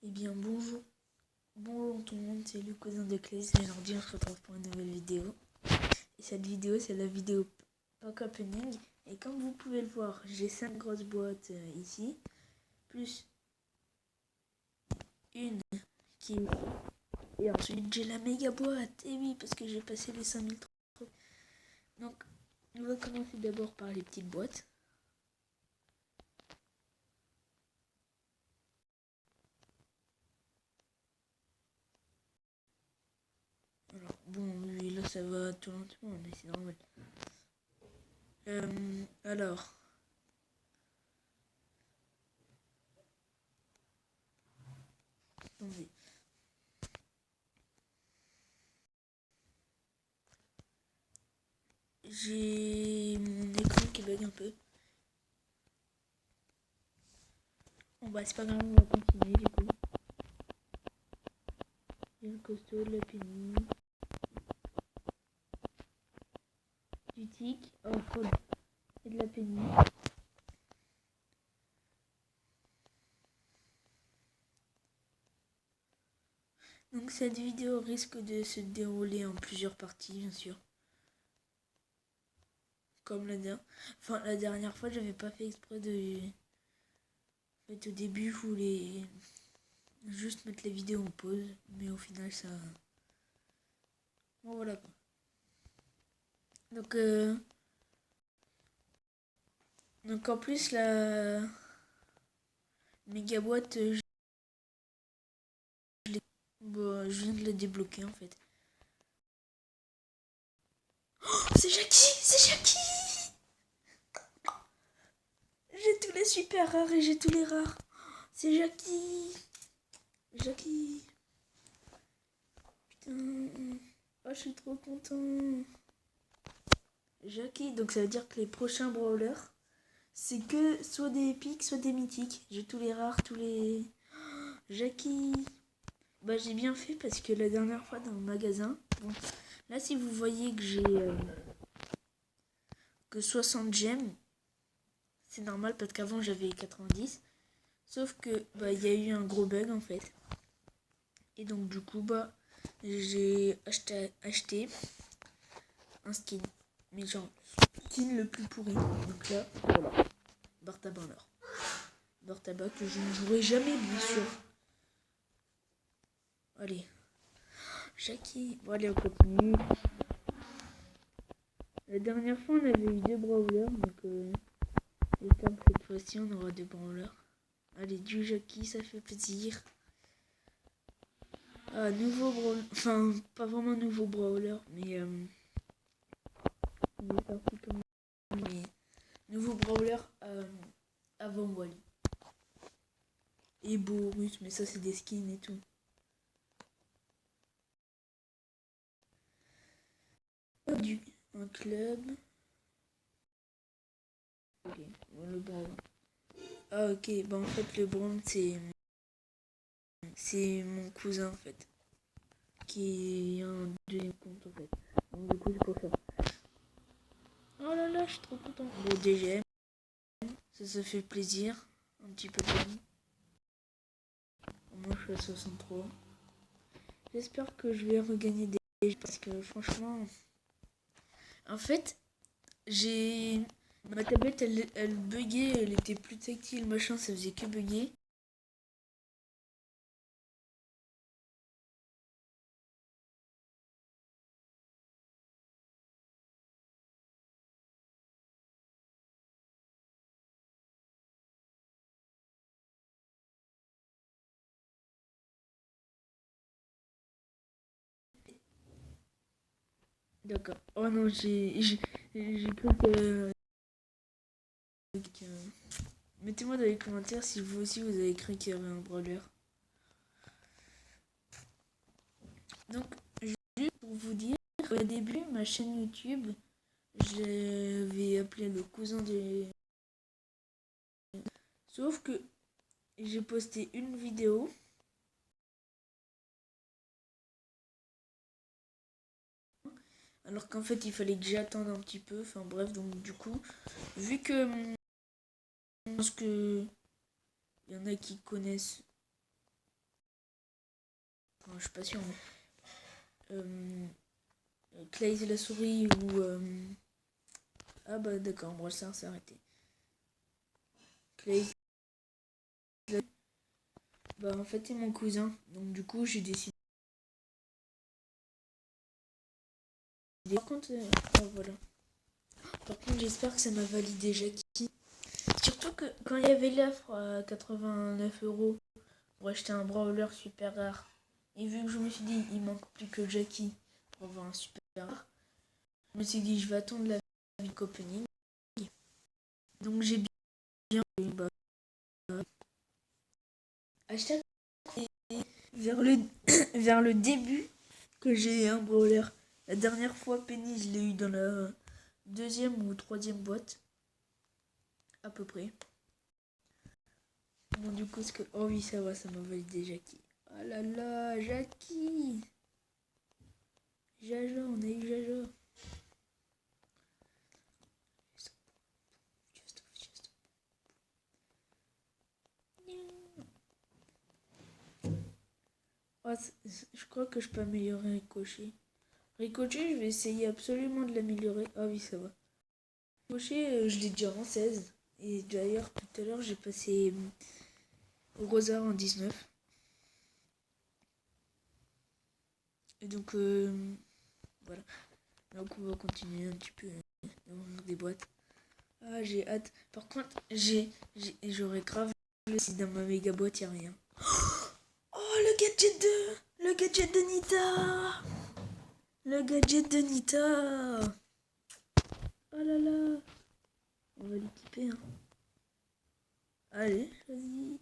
Eh bien bonjour tout le monde, c'est le cousin de Clay, et aujourd'hui on se retrouve pour une nouvelle vidéo. Et cette vidéo c'est la vidéo pack opening. Et comme vous pouvez le voir, j'ai 5 grosses boîtes ici, plus une qui est... Et ensuite j'ai la méga boîte, et oui parce que j'ai passé les 5000 trop. Donc on va commencer d'abord par les petites boîtes. Alors bon, oui là ça va tout lentement mais c'est normal. Alors... Attendez. J'ai mon écran qui bug un peu. Bon bah c'est pas grave, on va continuer du coup. Il y a le costaud, de la penny, du tic, oh cool, et de la penny. Donc cette vidéo risque de se dérouler en plusieurs parties bien sûr. Comme la dernière fois j'avais pas fait exprès de... En fait au début je voulais juste mettre les vidéos en pause, mais au final ça... Bon voilà quoi. Donc en plus la méga boîte, je viens de la débloquer en fait. Oh, c'est Jackie, c'est Jackie. J'ai tous les super rares et j'ai tous les rares. C'est Jackie. Jackie. Putain. Oh, je suis trop content. Jackie, donc ça veut dire que les prochains brawlers, c'est que soit des épiques, soit des mythiques. J'ai tous les rares, tous les... Jackie. Bah j'ai bien fait parce que la dernière fois dans le magasin, bon, là si vous voyez que j'ai que 60 gemmes, c'est normal parce qu'avant j'avais 90. Sauf que bah il y a eu un gros bug en fait. Et donc du coup bah j'ai acheté un skin. Mais genre skin le plus pourri. Donc là, voilà. Bartaba en or. Bartaba que je ne jouerai jamais bien sûr. Allez. Jackie. Bon allez on continue. La dernière fois on avait eu 2 brawlers. Donc j'espère que cette fois-ci on aura 2 brawlers. Allez du Jackie, ça fait plaisir. Ah, nouveau brawler. Enfin pas vraiment nouveau brawler. Mais il est sorti comme... Mais nouveau brawler avant Wally. Et Borus, mais ça c'est des skins et tout. Un club. Ok, bon, le bronze. Ah ok, bah en fait le bronze c'est mon cousin en fait. Qui a un deuxième compte en fait. Donc du coup c'est pour ça. Oh là là, je suis trop content. Bon DGM, ça fait plaisir. Un petit peu comme. Moi je suis à 63. J'espère que je vais regagner des... Parce que franchement... En fait, j'ai... Ma tablette elle buguait, elle était plus tactile, machin, ça faisait que bugger. D'accord. Oh non, j'ai cru que... Mettez-moi dans les commentaires si vous aussi vous avez cru qu'il y avait un brawler. Donc, juste pour vous dire, au début, ma chaîne YouTube, je l'avais appelé le cousin des... Sauf que j'ai posté une vidéo. Alors qu'en fait, il fallait que j'attende un petit peu. Enfin bref, donc du coup, vu que... Je pense que... Il y en a qui connaissent Enfin, je suis pas sûr, mais Clays la souris ou ah bah d'accord, Brawl Stars s'est arrêté. Clays, bah en fait c'est mon cousin, donc du coup j'ai décidé. Par contre, oh, voilà. Par contre j'espère que ça m'a validé Jackie. Surtout que quand il y avait l'offre à 89 € pour acheter un brawler super rare, et vu que je me suis dit il manque plus que Jackie pour avoir un super rare, je me suis dit je vais attendre la vidéo opening. Donc j'ai bien bah, acheté vers le vers le début que j'ai un brawler. La dernière fois Penny je l'ai eu dans la deuxième ou troisième boîte à peu près. Bon du coup oh oui ça va, ça m'a validé Jackie. Oh là là Jackie, Jaja, on a eu Jaja. Oh, je crois que je peux améliorer Ricochet. Ricochet, je vais essayer absolument de l'améliorer. Ah oui, ça va. Ricochet, je l'ai déjà en 16. Et d'ailleurs, tout à l'heure, j'ai passé Rosa en 19. Et donc, voilà. Donc, on va continuer un petit peu dans des boîtes. Ah, j'ai hâte. Par contre, j'aurais grave si dans ma méga boîte, il n'y a rien. Oh, le gadget de Nita. Le gadget de Nita. Oh là là. On va l'équiper, hein. Allez, vas-y.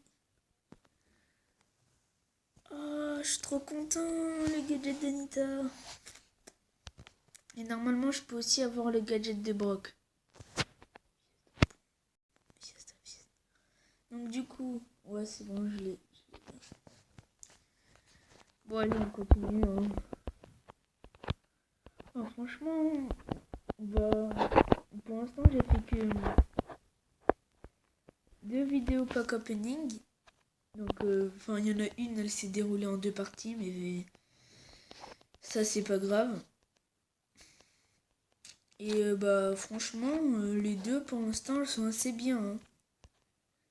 Oh, je suis trop content, le gadget d'Anita. Et normalement, je peux aussi avoir le gadget de Brock. Donc du coup, ouais, c'est bon, je l'ai. Bon, allez, on continue. Hein. Oh, franchement, bah, pour l'instant, j'ai fait que 2 vidéos pack opening. Donc, enfin, il y en a une, elle s'est déroulée en 2 parties, mais ça, c'est pas grave. Et bah, franchement, les deux, pour l'instant, elles sont assez bien. Hein.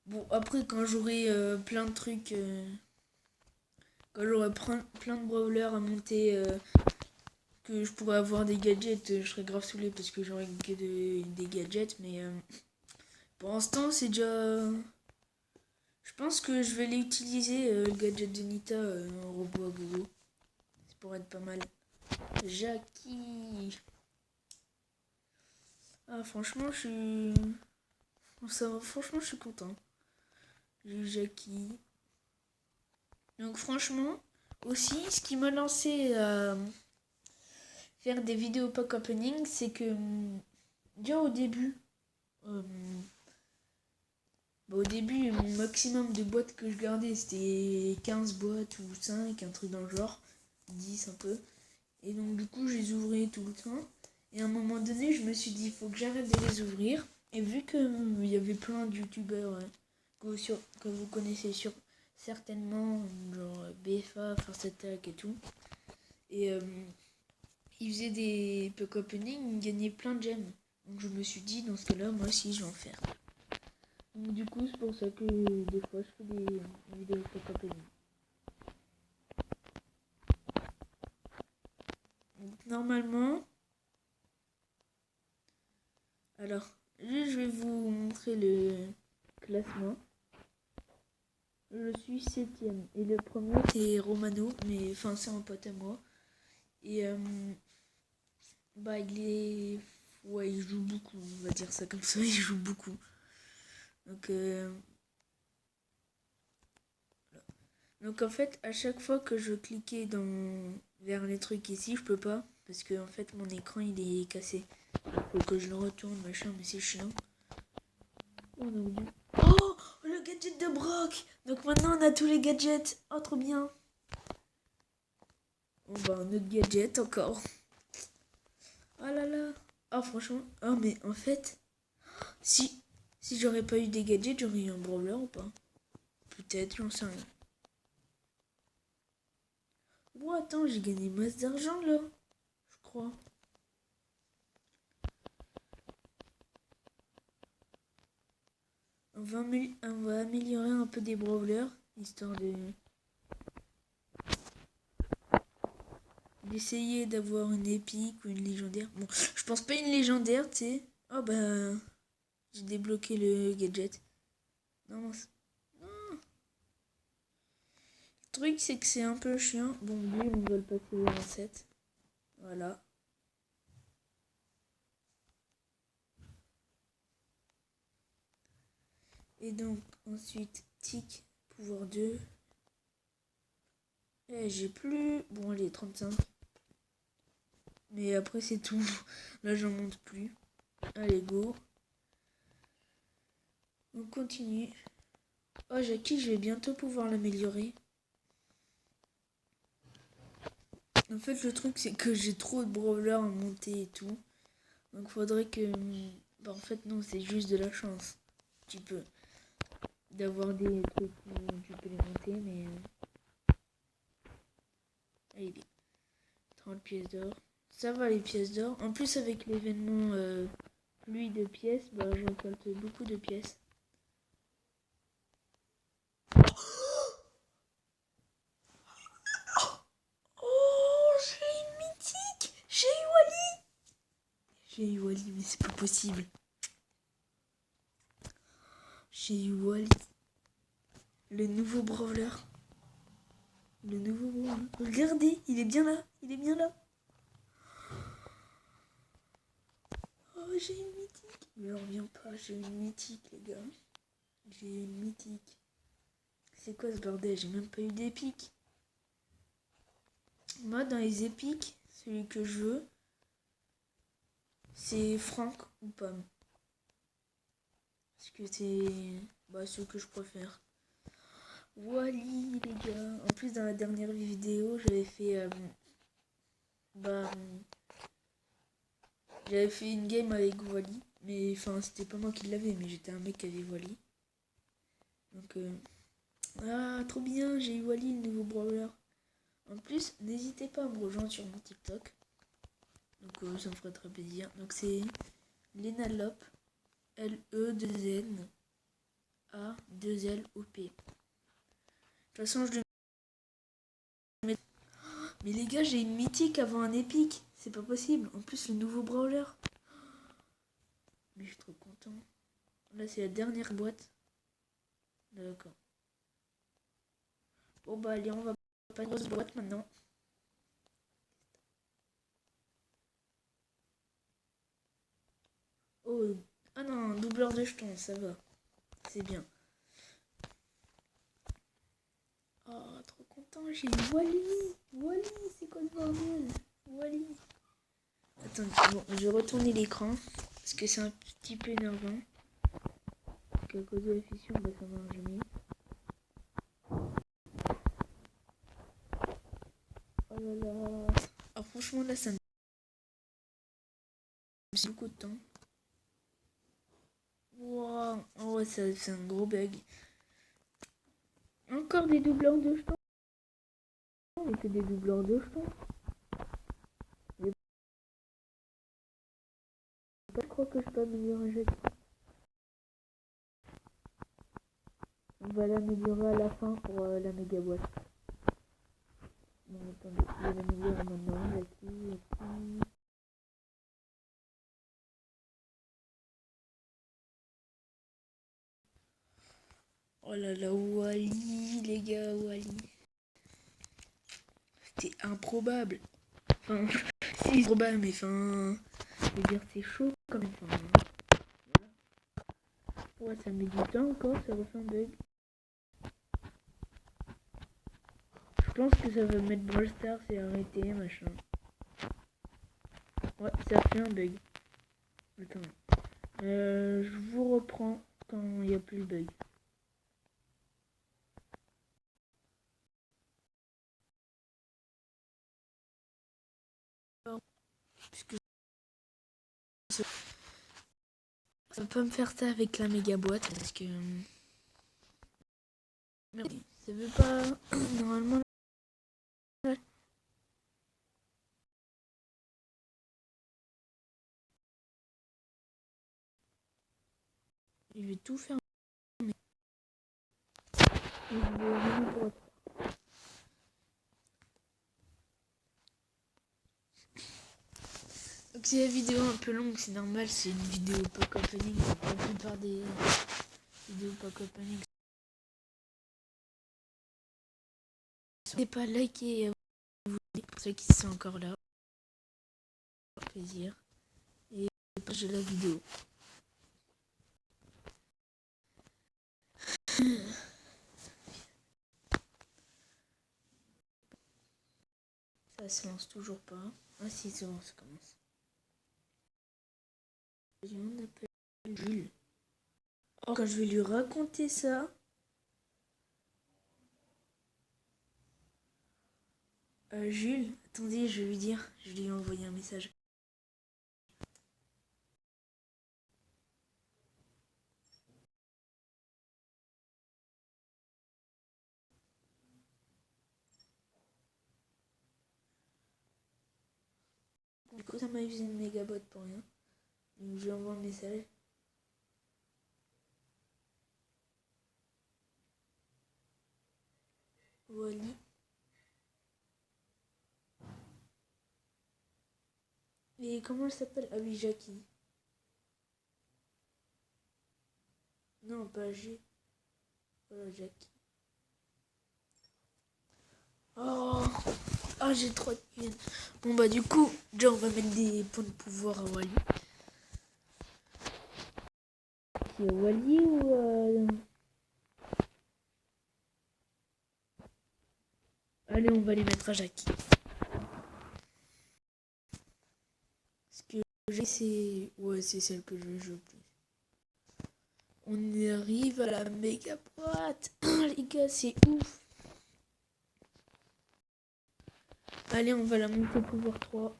Bon, après, quand j'aurai plein de trucs, quand j'aurai plein de brawlers à monter, que je pourrais avoir des gadgets, je serais grave saoulé parce que j'aurais que des gadgets, mais pour l'instant, c'est déjà. Je pense que je vais l'utiliser, le gadget de Nita, en robot à gogo. Ça pourrait être pas mal. Jackie. Ah, franchement, je suis. Ça va, franchement, je suis content. J'ai eu Jackie. Donc, franchement, aussi, ce qui m'a lancé à faire des vidéos pack opening, c'est que déjà au début, euh, au début, mon maximum de boîtes que je gardais, c'était 15 boîtes ou 5, un truc dans le genre, 10 un peu. Et donc du coup, je les ouvrais tout le temps. Et à un moment donné, je me suis dit, il faut que j'arrête de les ouvrir. Et vu qu'il y avait plein de youtubeurs que vous connaissez certainement, genre BFA, First Attack et tout, et ils faisaient des pack opening, ils gagnaient plein de gemmes. Donc je me suis dit, dans ce cas-là, moi aussi, je vais en faire. Donc du coup, c'est pour ça que des fois, je fais des vidéos pack opening. Donc normalement, alors, je vais vous montrer le classement. Je suis 7ème. Et le premier, c'est Romano, mais enfin, c'est un pote à moi. Et bah, il est. Ouais, il joue beaucoup, on va dire ça comme ça, il joue beaucoup. Donc, donc en fait, à chaque fois que je cliquais vers les trucs ici, je peux pas. Parce que en fait, mon écran, il est cassé. Faut que je le retourne, machin, mais c'est chiant. Oh, le gadget de Brock. Donc maintenant, on a tous les gadgets. Oh, trop bien. Bon, bah, un autre gadget encore. Oh là là. Oh, franchement. Oh, mais en fait, si j'aurais pas eu des gadgets, j'aurais eu un brawler ou pas? Peut-être, j'en sais rien. Oh, attends, j'ai gagné masse d'argent là, je crois. On va améliorer un peu des brawlers, histoire d'essayer d'avoir une épique ou une légendaire. Bon, je pense pas une légendaire, tu sais. Oh bah, j'ai débloqué le gadget. Non, le truc c'est que c'est un peu chiant. Bon, lui, on va le passer en 7. Voilà. Et donc, ensuite, tic, pouvoir 2. Et j'ai plus... Bon, allez, 35. Mais après, c'est tout. Là, j'en monte plus. Allez, go. On continue. Oh, Jackie, je vais bientôt pouvoir l'améliorer. En fait, le truc, c'est que j'ai trop de brawlers à monter et tout. Donc, faudrait que... Bah, en fait, non, c'est juste de la chance. Tu peux. D'avoir des trucs où tu peux les monter, mais... Allez, bien. 30 pièces d'or. Ça va, les pièces d'or. En plus, avec l'événement pluie de pièces, bah, je récolte beaucoup de pièces. Oh, j'ai une mythique. J'ai eu Wally, mais c'est pas possible. J'ai eu Wally. Le nouveau brawler. Le nouveau brawler. Regardez, il est bien là. Il est bien là. Oh, j'ai une mythique. Mais on revient pas, j'ai une mythique, les gars. J'ai une mythique. C'est quoi ce bordel? J'ai même pas eu d'épique. Moi, dans les épiques, celui que je veux, c'est Franck ou Pomme. Parce que c'est ce que je préfère. Wally, les gars. En plus, dans la dernière vidéo, j'avais fait... j'avais fait une game avec Wally. Mais enfin, c'était pas moi qui l'avais, mais j'étais un mec qui avait Wally. Donc, ah, trop bien, j'ai eu Wally, le nouveau brawler. En plus, n'hésitez pas à me rejoindre sur mon TikTok. Donc, ça me ferait très plaisir. Donc, c'est Lenalop. L-E-2-N. A-2-L-O-P. De toute façon, je le mets... Mais les gars, j'ai une mythique avant un épique. C'est pas possible. En plus, le nouveau brawler. Mais je suis trop content. Là, c'est la dernière boîte. D'accord. Bon, bah, allez, on va pas une grosse boîte maintenant. Oh, ah non, doubleur de jetons, ça va. C'est bien. Oh, trop content, j'ai eu Wally. Wally, c'est quoi ce bordel? Wally. Attends, bon, je vais retourner l'écran. Parce que c'est un petit peu énervant. Parce qu'à cause de la fission, bah, ça marche jamais. Oh là là. Ah, franchement, là, ça me fait beaucoup de temps. Wow. Oh, ouais, c'est un gros bug. Encore des doubleurs de jetons. Mais que des doubleurs de jetons. Je crois que je peux améliorer un jet. On va l'améliorer à la fin pour la méga boîte. Bon, attendez, je vais l'améliorer maintenant. Ici. Oh là là, Wally, les gars, Wally. C'était improbable. Enfin, c'est improbable, mais enfin... Je veux dire, c'est chaud quand même. Enfin, ouais, ça met du temps encore, ça refait un bug. Je pense que ça va mettre Brawl Stars et arrêter, machin. Ouais, ça fait un bug. Attends. Je vous reprends quand il n'y a plus le bug. Puisque ça peut me faire ça avec la méga boîte parce que... Merde, ça veut pas... Normalement... vais tout fermer. Je vais revenir pour autre. Donc c'est la vidéo un peu longue, c'est normal, c'est une vidéo pack opening. La plupart des vidéos pack opening. N'hésitez pas à liker et à vous abonner pour ceux qui sont encore là. Plaisir. Et partagez la vidéo. Ça se lance toujours pas. Ah si, c'est bon, ça commence. On appelle Jules. Oh, quand je vais lui raconter ça. Jules, attendez, je vais lui dire. Je lui ai envoyé un message. Du coup, ça m'a usé une mégabot pour rien. Donc, je lui envoie un message. Voilà. Et comment elle s'appelle? Ah oui, Jackie. Non, pas G. Voilà, Jackie. Oh, ah, j'ai trop de haine. Bon, bah, du coup, déjà, on va mettre des points de pouvoir à Wally. Qui est Wally ou. Allez, on va les mettre à Jackie. Parce que Jackie, c'est. Ouais, c'est celle que je joue le plus. On arrive à la méga boîte. Les gars, c'est ouf. Allez, on va la monter au pouvoir 3.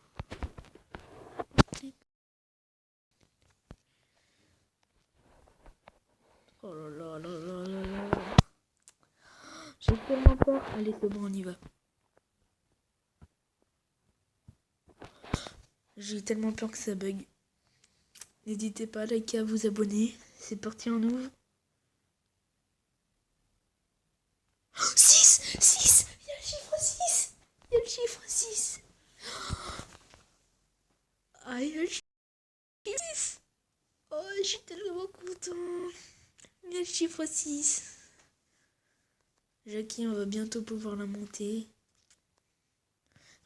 Oh là là là là là là. J'ai tellement peur. Allez, c'est bon, on y va. J'ai tellement peur que ça bug. N'hésitez pas à liker, à vous abonner. C'est parti, on ouvre. 6 6. Il y a le chiffre 6. Il y a le chiffre 6. Ah, il y a le chiffre 6. Oh, je suis tellement content. Il y a le chiffre 6. Jackie, on va bientôt pouvoir la monter.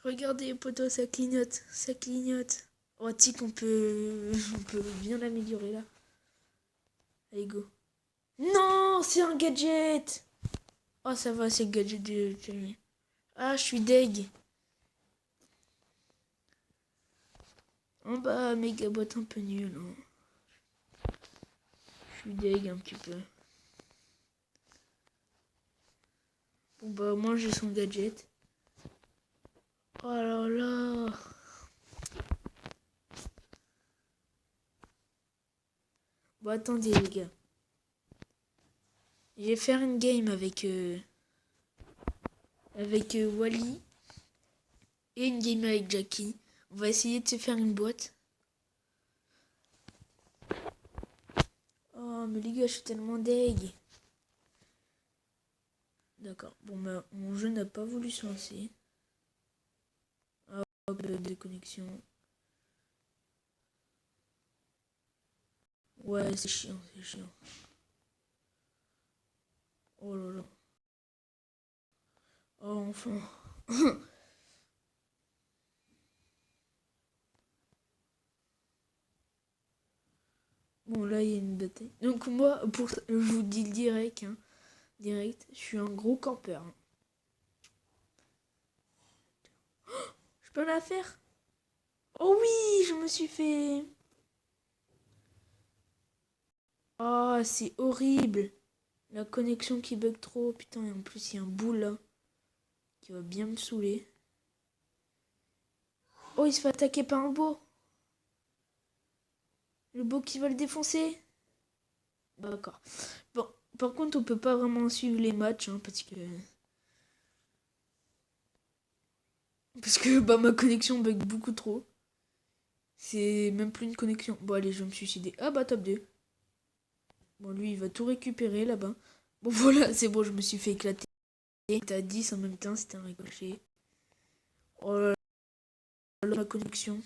Regardez, poteau, ça clignote. Ça clignote. Oh, tic, on peut bien l'améliorer là. Allez, go. Non, c'est un gadget. Oh, ça va, c'est le gadget de Jamie. Ah, je suis deg. En bas, méga boîte un peu nulle. Hein. Je suis deg un petit peu. Bon, bah, au moins, j'ai son gadget. Oh là là. Bon, attendez, les gars. Je vais faire une game avec Wally et une game avec Jackie. On va essayer de se faire une boîte. Oh, mais les gars, je suis tellement deg. D'accord. Bon, bah, mon jeu n'a pas voulu se lancer. Ah, déconnexion. Ouais, c'est chiant, c'est chiant. Oh là là. Oh, enfin. Bon, là, il y a une bataille. Donc, moi, je vous dis le direct, hein. Direct, je suis un gros campeur. Hein. Je peux la faire? Oh oui, je me suis fait... Oh, c'est horrible. La connexion qui bug trop. Putain, et en plus, il y a un bout là qui va bien me saouler. Oh, il se fait attaquer par un beau. Le beau qui va le défoncer. D'accord. Bon, par contre, on peut pas vraiment suivre les matchs, hein, parce que bah ma connexion bug beaucoup trop. C'est même plus une connexion. Bon, allez, je vais me suicider. Ah bah top 2. Bon, lui, il va tout récupérer là-bas. Bon, voilà, c'est bon, je me suis fait éclater. Et t'as 10 en même temps, c'était un ricochet. Oh là là, ma connexion.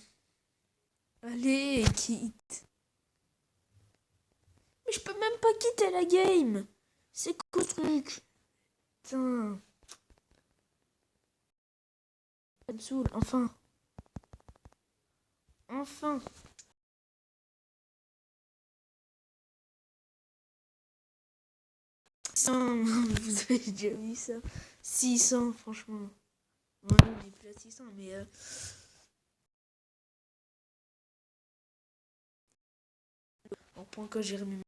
Allez, quitte. Mais je peux même pas quitter la game. C'est quoi ce truc? Putain. Ça me saoule, enfin. Enfin. 600, vous avez déjà vu ça? 600, franchement. Ouais, on est plus à 600, mais... Au point que j'ai remis